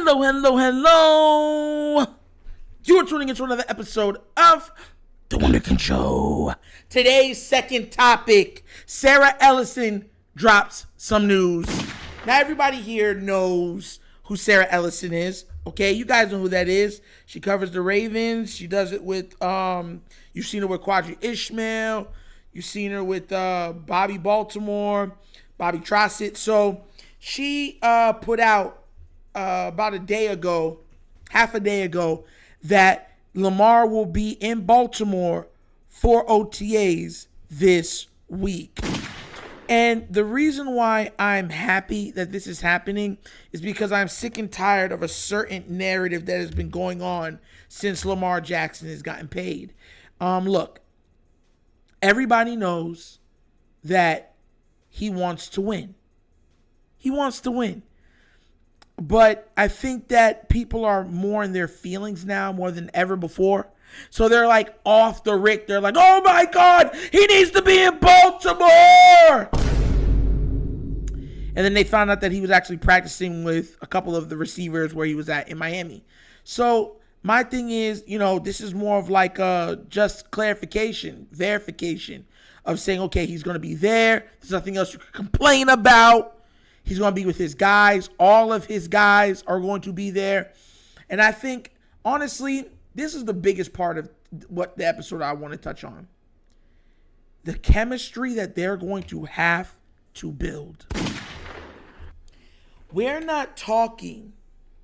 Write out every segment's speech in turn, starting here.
Hello, hello, hello. You are tuning into another episode of The Wunderkind Show. Today's second topic, Sarah Ellison drops some news. Now, everybody here knows who Sarah Ellison is. Okay, you guys know who that is. She covers the Ravens. She does it with, you've seen her with Quadri Ishmael. You've seen her with Bobby Baltimore, Bobby Trossett. So she put out about half a day ago, that Lamar will be in Baltimore for OTAs this week. And the reason why I'm happy that this is happening is because I'm sick and tired of a certain narrative that has been going on since Lamar Jackson has gotten paid. Look, everybody knows that he wants to win. He wants to win. But I think that people are more in their feelings now more than ever before. So they're like off the rick. They're like, oh my God, he needs to be in Baltimore. And then they found out that he was actually practicing with a couple of the receivers where he was at in Miami. So my thing is, this is more of like just clarification, verification of saying, okay, he's going to be there. There's nothing else you can complain about. He's going to be with his guys. All of his guys are going to be there. And I think, honestly, this is the biggest part of what the episode I want to touch on. The chemistry that they're going to have to build. We're not talking,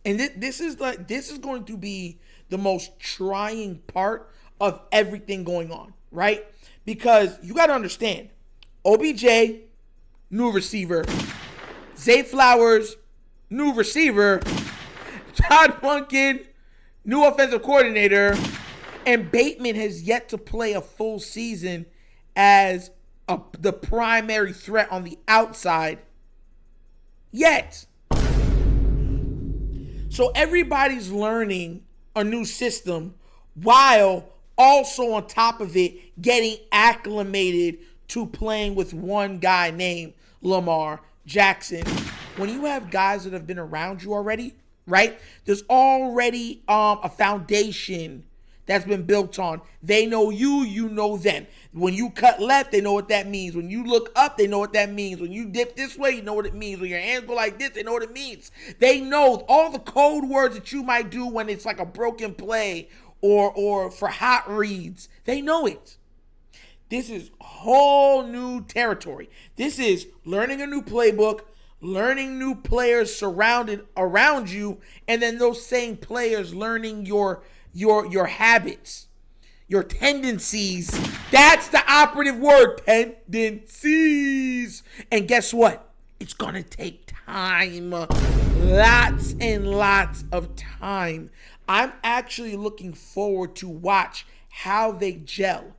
and this is going to be the most trying part of everything going on, right? Because you got to understand, OBJ, new receiver. Zay Flowers, new receiver. Todd Monken, new offensive coordinator. And Bateman has yet to play a full season as the primary threat on the outside. Yet. So everybody's learning a new system while also on top of it getting acclimated to playing with one guy named Lamar Jackson. When you have guys that have been around you already, right? There's already a foundation that's been built on. They know you, you know them. When you cut left, they know what that means. When you look up, they know what that means. When you dip this way, you know what it means. When your hands go like this, they know what it means. They know all the code words that you might do when it's like a broken play or for hot reads. They know it. This is whole new territory. This is learning a new playbook, learning new players surrounded around you, and then those same players learning your habits, your tendencies. That's the operative word, tendencies. And guess what? It's going to take time. Lots and lots of time. I'm actually looking forward to watch how they gel.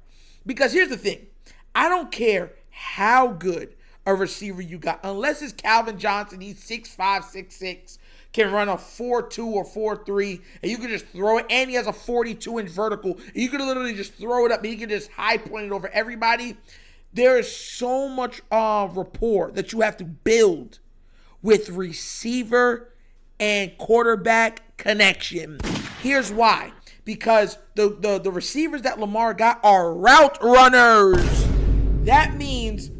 Because here's the thing. I don't care how good a receiver you got. Unless it's Calvin Johnson, he's 6'5", 6'6", can run a 4.2 or 4.3, and you can just throw it. And he has a 42-inch vertical. And you can literally just throw it up, and he can just high point it over everybody. There is so much rapport that you have to build with receiver and quarterback connection. Here's why. Because the receivers that Lamar got are route runners. That means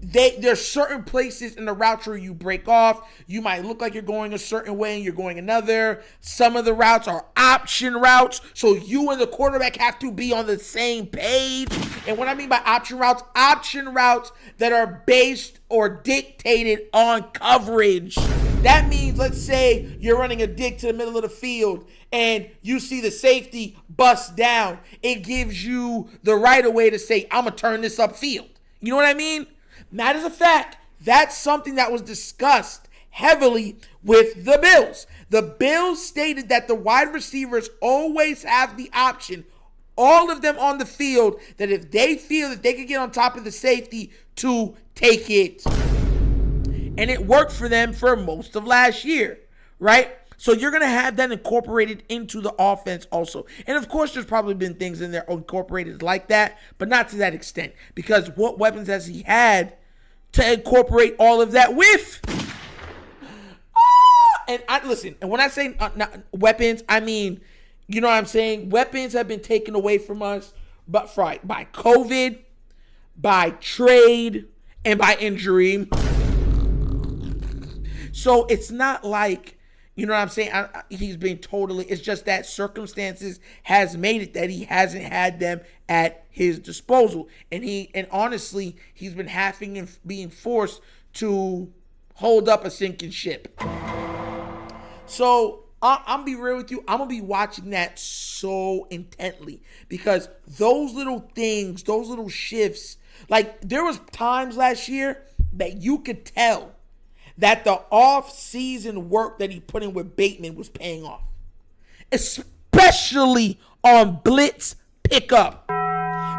there's certain places in the route where you break off. You might look like you're going a certain way and you're going another. Some of the routes are option routes. So you and the quarterback have to be on the same page. And what I mean by option routes that are based or dictated on coverage. That means, let's say you're running a dig to the middle of the field and you see the safety bust down. It gives you the right of way to say, I'm going to turn this upfield. You know what I mean? That is a fact. That's something that was discussed heavily with the Bills. The Bills stated that the wide receivers always have the option, all of them on the field, that if they feel that they can get on top of the safety, to take it. And it worked for them for most of last year, right? So you're going to have that incorporated into the offense also. And of course, there's probably been things in there incorporated like that, but not to that extent. Because what weapons has he had to incorporate all of that with? Listen, and when I say not weapons, I mean, you know what I'm saying? Weapons have been taken away from us by COVID, by trade, and by injury. So it's not like, you know what I'm saying? He's been it's just that circumstances has made it that he hasn't had them at his disposal. And honestly, he's been having and being forced to hold up a sinking ship. So I'm be real with you. I'm going to be watching that so intently because those little things, those little shifts, like there was times last year that you could tell that the off-season work that he put in with Bateman was paying off. Especially on blitz pickup.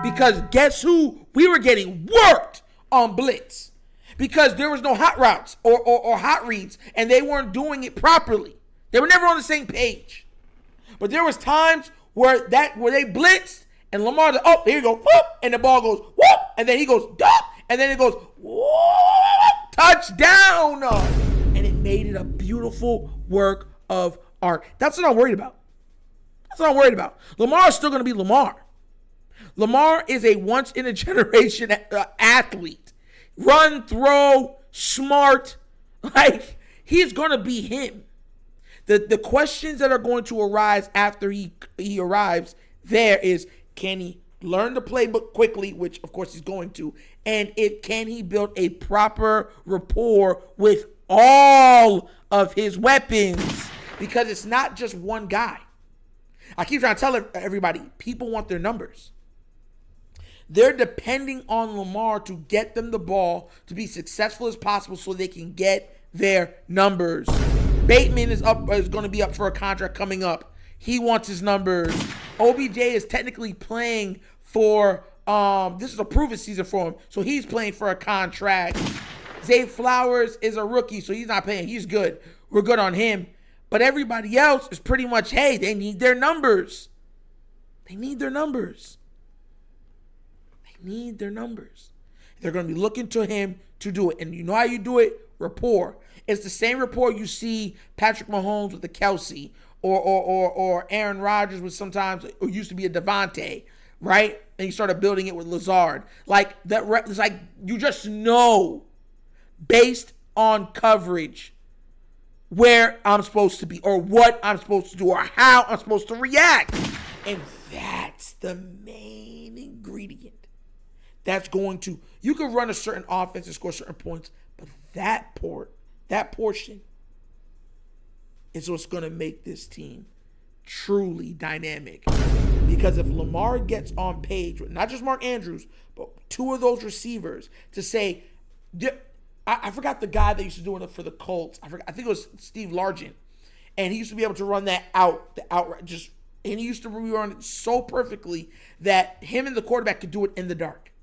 Because guess who? We were getting worked on blitz. Because there was no hot routes or hot reads, and they weren't doing it properly. They were never on the same page. But there was times where they blitzed, and Lamar, here you go, whoop, and the ball goes, whoop, and then he goes, duck, and then it goes, whoop, touchdown. And it made it a beautiful work of art. That's what I'm worried about. Lamar is still going to be Lamar. Lamar is a once-in-a-generation athlete. Run, throw, smart. Like, he's going to be him. The questions that are going to arise after he arrives there is, can he learn the playbook quickly, which of course he's going to, and can he build a proper rapport with all of his weapons? Because it's not just one guy. I keep trying to tell everybody, people want their numbers. They're depending on Lamar to get them the ball to be successful as possible so they can get their numbers. Bateman is going to be up for a contract coming up. He wants his numbers. OBJ is technically playing for, this is a proven season for him, so he's playing for a contract. Zay Flowers is a rookie, so he's not paying. He's good. We're good on him. But everybody else is pretty much, hey, they need their numbers. They're going to be looking to him to do it. And you know how you do it? Rapport. It's the same rapport you see Patrick Mahomes with the Kelsey or Aaron Rodgers with sometimes, or used to be a Devontae, right? And you started building it with Lazard. Like that, it's like you just know based on coverage where I'm supposed to be or what I'm supposed to do or how I'm supposed to react. And that's the main ingredient. That's going to, you can run a certain offense and score certain points, but that portion is what's going to make this team truly dynamic. Because if Lamar gets on page with not just Mark Andrews, but two of those receivers to say, I forgot the guy that used to do it for the Colts. I think it was Steve Largent. And he used to be able to run that out, and he used to run it so perfectly that him and the quarterback could do it in the dark.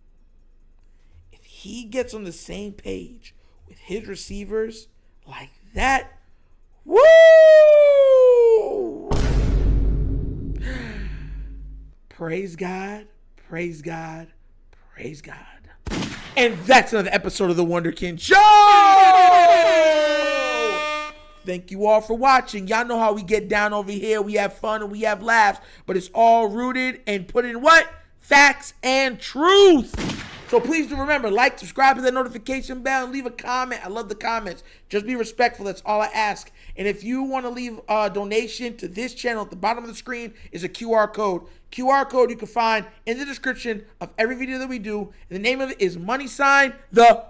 If he gets on the same page with his receivers like that, woo! Praise God, praise God, praise God. And that's another episode of The Wunderkind Show! Thank you all for watching. Y'all know how we get down over here. We have fun and we have laughs, but it's all rooted and put in what? Facts and truth. So please do remember, like, subscribe to that notification bell, and leave a comment. I love the comments. Just be respectful. That's all I ask. And if you want to leave a donation to this channel, at the bottom of the screen is a QR code. QR code you can find in the description of every video that we do. And the name of it is The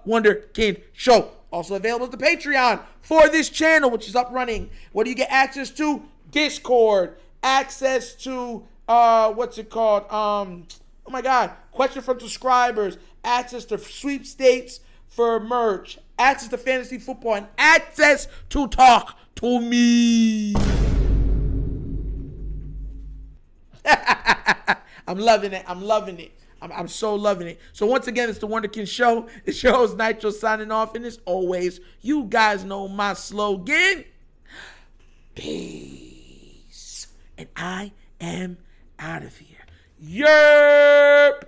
Wunderkind Show. Also available at the Patreon for this channel, which is up running. What do you get access to? Discord. Access to, what's it called? Oh my God. Question from subscribers. Access to sweepstakes for merch. Access to fantasy football. And access to talk to me. I'm loving it. I'm so loving it. So once again, it's The Wunderkind Show. The show is Nitro signing off. And as always, you guys know my slogan. Peace. And I am out of here. Yerp.